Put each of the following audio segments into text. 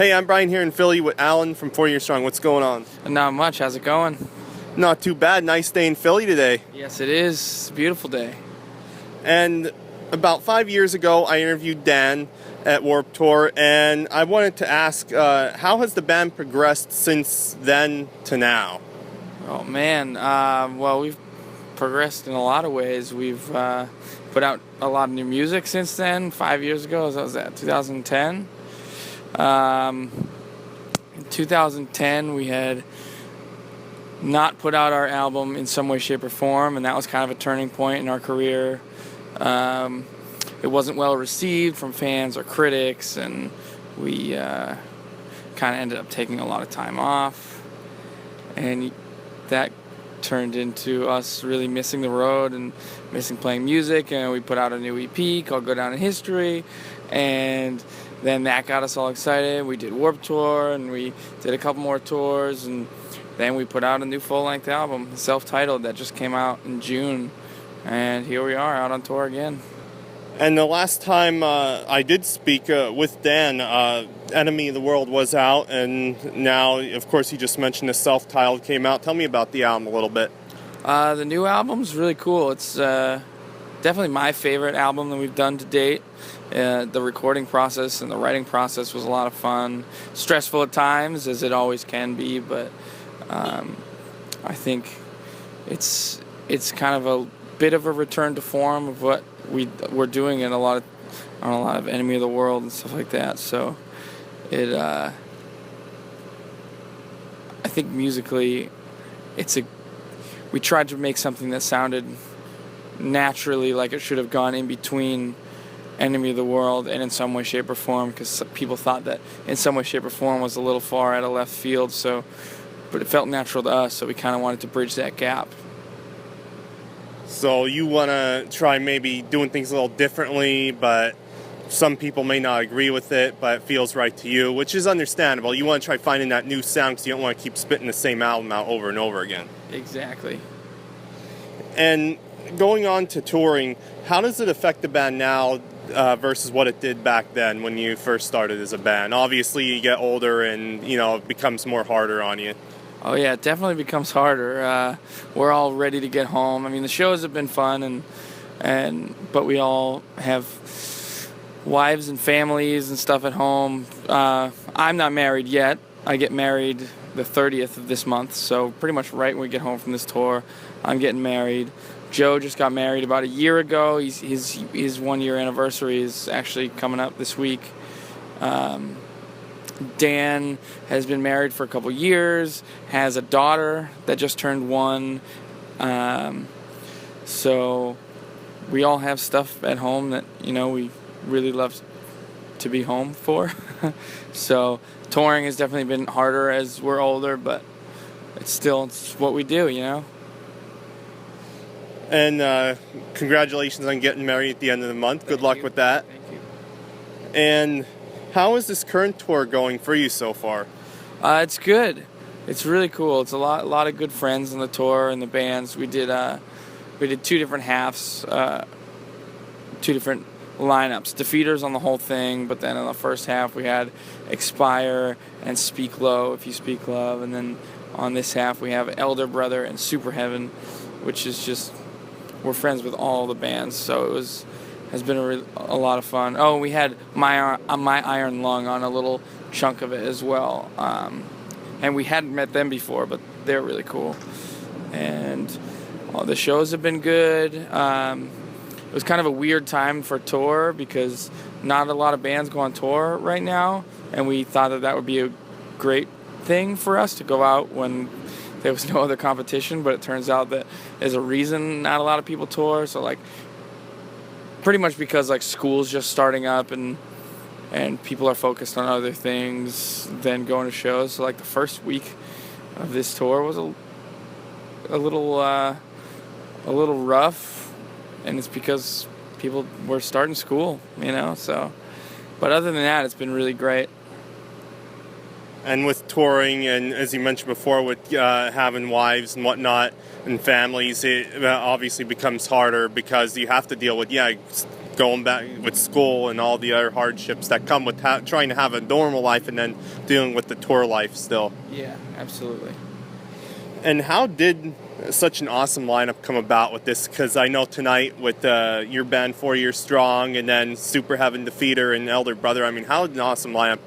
Hey, I'm Brian here in Philly with Alan from 4 Year Strong. What's going on? Not much. How's it going? Not too bad. Nice day in Philly today. Yes, it is. It's a beautiful day. And about 5 years ago, I interviewed Dan at Warped Tour, and I wanted to ask, how has the band progressed since then to now? Oh, man. Well, we've progressed in a lot of ways. We've put out a lot of new music since then. 5 years ago, what was that, 2010? In 2010, we had not put out our album In Some Way, Shape, or Form, and that was kind of a turning point in our career. It wasn't well received from fans or critics, and we kind of ended up taking a lot of time off, and that turned into us really missing the road and missing playing music, and we put out a new EP called Go Down in History, and then that got us all excited. We did Warped Tour, and we did a couple more tours, and then we put out a new full-length album, self-titled, that just came out in June, and here we are out on tour again. And the last time I did speak with Dan, Enemy of the World was out, and now, of course, you just mentioned the self-titled came out. Tell me about the album a little bit. The new album's really cool. It's definitely my favorite album that we've done to date. The recording process and the writing process was a lot of fun. Stressful at times, as it always can be, but I think it's kind of a bit of a return to form of what we're doing in on a lot of Enemy of the World and stuff like that. So I think musically, we tried to make something that sounded naturally like it should have gone in between Enemy of the World and In Some Way, Shape, or Form, because people thought that In Some Way, Shape, or Form was a little far out of left field, but it felt natural to us, so we kind of wanted to bridge that gap. So you want to try maybe doing things a little differently, but some people may not agree with it, but it feels right to you, which is understandable. You want to try finding that new sound because you don't want to keep spitting the same album out over and over again. Exactly. And going on to touring, how does it affect the band now versus what it did back then when you first started as a band? Obviously, you get older and, it becomes more harder on you. Oh, yeah, it definitely becomes harder. We're all ready to get home. I mean, the shows have been fun, but we all have wives and families and stuff at home. I'm not married yet. I get married the 30th of this month, so pretty much right when we get home from this tour, I'm getting married. Joe just got married about a year ago. His 1 year anniversary is actually coming up this week. Dan has been married for a couple years, has a daughter that just turned 1. So we all have stuff at home that, we really love to be home for. So touring has definitely been harder as we're older, but it's what we do, And congratulations on getting married at the end of the month. Good luck with that. Thank you. And how is this current tour going for you so far? It's good. It's really cool. It's a lot of good friends on the tour and the bands. We did two different halves, two different lineups. Defeaters on the whole thing, but then in the first half we had Expire and Speak Low, If You Speak Love, and then on this half we have Elder Brother and Super Heaven, which is just, we're friends with all the bands, so has been a lot of fun. Oh, we had My Iron Lung on a little chunk of it as well. And we hadn't met them before, but they're really cool. And the shows have been good. It was kind of a weird time for tour because not a lot of bands go on tour right now, and we thought that would be a great thing for us to go out when there was no other competition, but it turns out that there's a reason not a lot of people tour. So, pretty much because school's just starting up and people are focused on other things than going to shows. So the first week of this tour was a little rough, and it's because people were starting school, so. But other than that, it's been really great. And with touring, and as you mentioned before, with having wives and whatnot and families, it obviously becomes harder because you have to deal with, going back with school and all the other hardships that come with trying to have a normal life and then dealing with the tour life still. Yeah, absolutely. And how did such an awesome lineup come about with this? Because I know tonight with your band 4 Years Strong and then Super Heaven Defeater and Elder Brother, I mean, how did an awesome lineup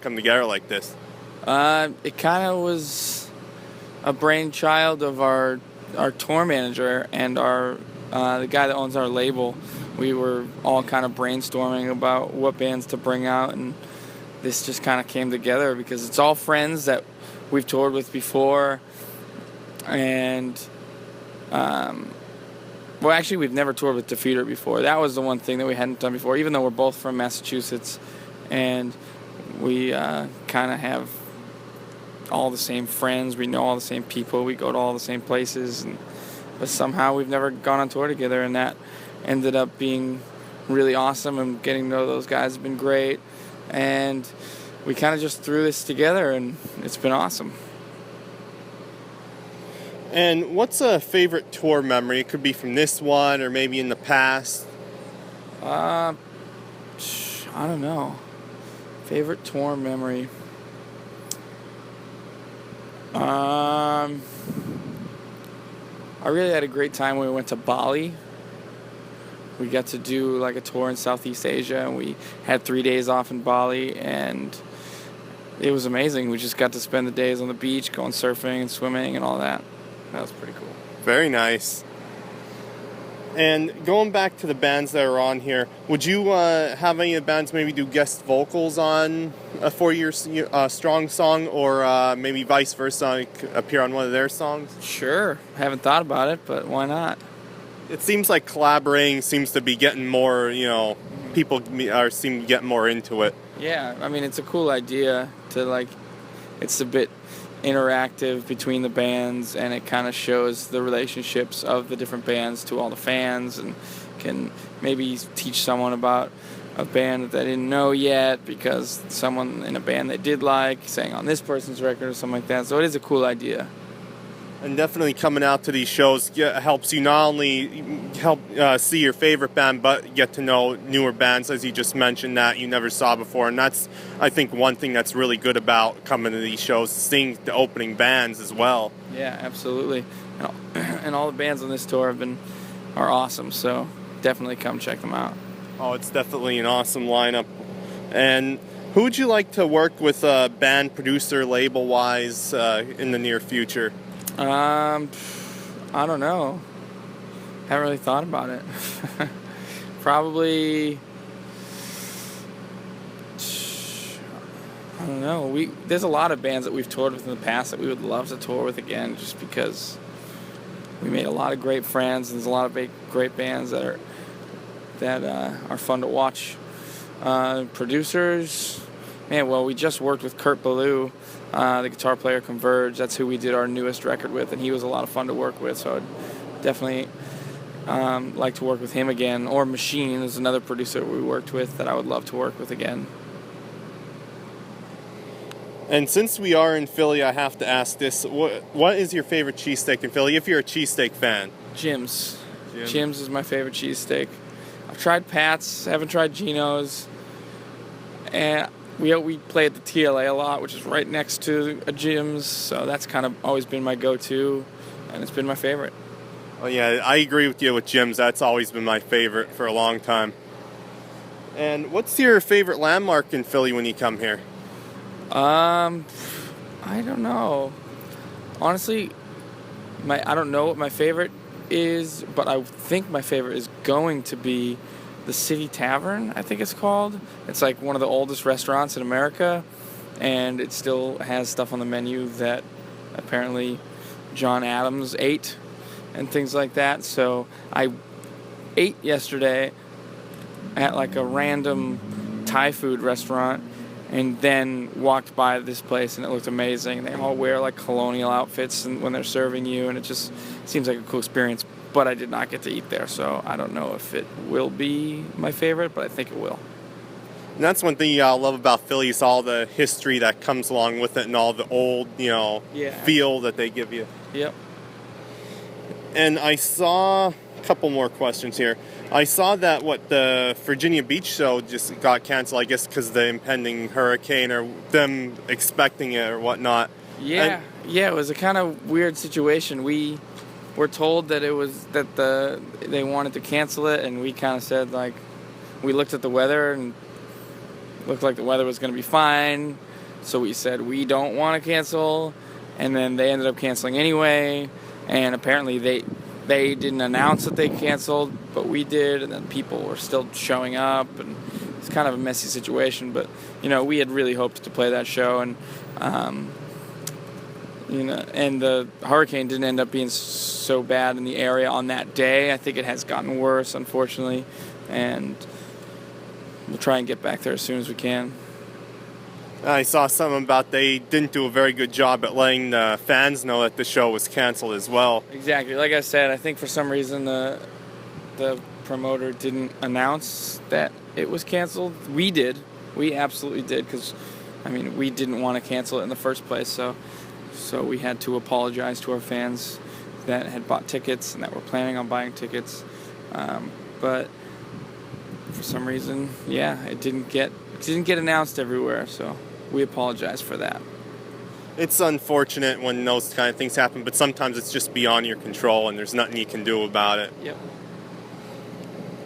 come together like this? It kind of was a brainchild of our tour manager and the guy that owns our label. We were all kind of brainstorming about what bands to bring out, and this just kind of came together because it's all friends that we've toured with before. And, well, actually, we've never toured with Defeater before. That was the one thing that we hadn't done before, even though we're both from Massachusetts. And we kind of have all the same friends. We know all the same people. We go to all the same places. But somehow we've never gone on tour together, and that ended up being really awesome. And getting to know those guys has been great. And we kind of just threw this together, and it's been awesome. And what's a favorite tour memory? It could be from this one or maybe in the past. I don't know. Favorite tour memory. I really had a great time when we went to Bali. We got to do like a tour in Southeast Asia, and we had 3 days off in Bali, and it was amazing. We just got to spend the days on the beach, going surfing and swimming and all that. That was pretty cool. Very nice. And going back to the bands that are on here, would you have any of the bands maybe do guest vocals on a 4 Years Strong song, or maybe vice versa, like appear on one of their songs? Sure. Haven't thought about it, but why not? It seems like collaborating seems to be getting more, people seem to get more into it. Yeah, I mean, it's a cool idea to, it's a bit interactive between the bands, and it kind of shows the relationships of the different bands to all the fans, and can maybe teach someone about a band that they didn't know yet because someone in a band they did like sang on this person's record or something like that. So it is a cool idea. And definitely coming out to these shows helps you not only help see your favorite band, but get to know newer bands, as you just mentioned, that you never saw before. And that's, I think, one thing that's really good about coming to these shows, seeing the opening bands as well. Yeah, absolutely. And all the bands on this tour are awesome, so definitely come check them out. Oh, it's definitely an awesome lineup. And who would you like to work with, band, producer, label-wise, in the near future? I don't know. Haven't really thought about it. Probably, I don't know. There's a lot of bands that we've toured with in the past that we would love to tour with again, just because we made a lot of great friends, and there's a lot of great bands that are fun to watch. Producers, man. Well, we just worked with Kurt Ballou, the guitar player Converge. That's who we did our newest record with, and he was a lot of fun to work with, so I'd definitely like to work with him again. Or Machine is another producer we worked with that I would love to work with again. And since we are in Philly, I have to ask this. What is your favorite cheesesteak in Philly, if you're a cheesesteak fan? Jim's. Jim's is my favorite cheesesteak. I've tried Pat's, haven't tried Geno's, and we play at the TLA a lot, which is right next to a Jim's, so that's kind of always been my go-to, and it's been my favorite. Oh yeah, I agree with you with Jim's. That's always been my favorite for a long time. And what's your favorite landmark in Philly when you come here? I don't know. Honestly, I don't know what my favorite is, but I think my favorite is going to be the City Tavern, I think it's called. It's like one of the oldest restaurants in America, and it still has stuff on the menu that apparently John Adams ate and things like that. So I ate yesterday at like a random Thai food restaurant, and then walked by this place, and it looked amazing. They all wear like colonial outfits when they're serving you, and it just seems like a cool experience. But I did not get to eat there, so I don't know if it will be my favorite, but I think it will. And that's one thing I love about Philly is all the history that comes along with it and all the old, feel that they give you. Yep. And I saw couple more questions here. I saw that the Virginia Beach show just got canceled, I guess, because of the impending hurricane or them expecting it or whatnot. Yeah, it was a kind of weird situation. We were told that they wanted to cancel it, and we kind of said, like, we looked at the weather and looked like the weather was going to be fine, so we said we don't want to cancel, and then they ended up canceling anyway, and apparently they didn't announce that they canceled, but we did, and then people were still showing up, and it's kind of a messy situation, but, we had really hoped to play that show, and, and the hurricane didn't end up being so bad in the area on that day. I think it has gotten worse, unfortunately, and we'll try and get back there as soon as we can. I saw something about they didn't do a very good job at letting the fans know that the show was canceled as well. Exactly. Like I said, I think for some reason the promoter didn't announce that it was canceled. We did. We absolutely did, because, we didn't want to cancel it in the first place, so we had to apologize to our fans that had bought tickets and that were planning on buying tickets. But for some reason, it didn't get announced everywhere, so we apologize for that. It's unfortunate when those kind of things happen, but sometimes it's just beyond your control and there's nothing you can do about it. Yep.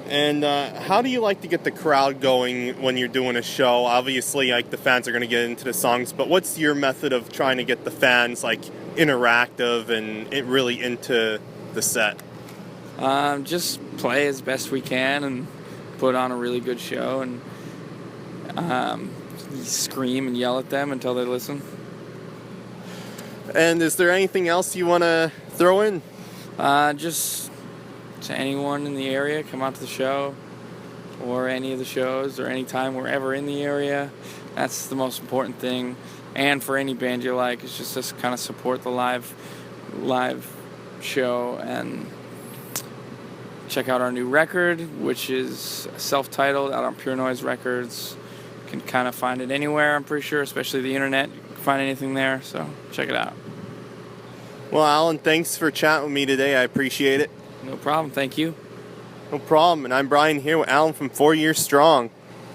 And how do you like to get the crowd going when you're doing a show? Obviously, like, the fans are going to get into the songs, but what's your method of trying to get the fans, like, interactive and really into the set? Just play as best we can and put on a really good show, and scream and yell at them until they listen. And is there anything else you want to throw in? Just to anyone in the area, come out to the show, or any of the shows, or anytime we're ever in the area. That's the most important thing. And for any band you like, it's just to kind of support the live show, and check out our new record, which is self-titled, out on Pure Noise Records. You can kind of find it anywhere, I'm pretty sure, especially the internet. You can find anything there, so check it out. Well, Alan, thanks for chatting with me today. I appreciate it. No problem. Thank you. No problem. And I'm Brian here with Alan from 4 Years Strong.